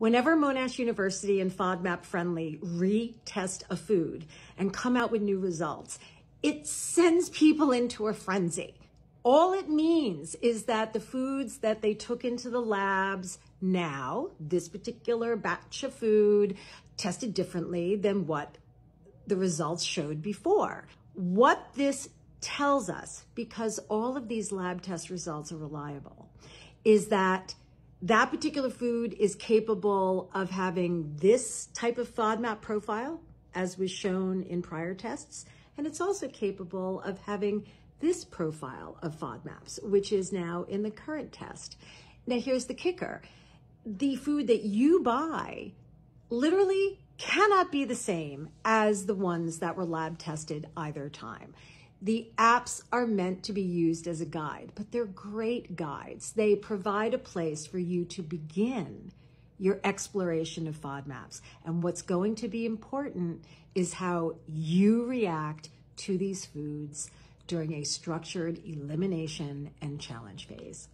Whenever Monash University and FODMAP Friendly retest a food and come out with new results, it sends people into a frenzy. All it means is that the foods that they took into the labs now, this particular batch of food, tested differently than what the results showed before. What this tells us, because all of these lab test results are reliable, is that that particular food is capable of having this type of FODMAP profile, as was shown in prior tests, and it's also capable of having this profile of FODMAPs, which is now in the current test. Now, here's the kicker. The food that you buy literally cannot be the same as the ones that were lab tested either time. The apps are meant to be used as a guide, but they're great guides. They provide a place for you to begin your exploration of FODMAPs. And what's going to be important is how you react to these foods during a structured elimination and challenge phase.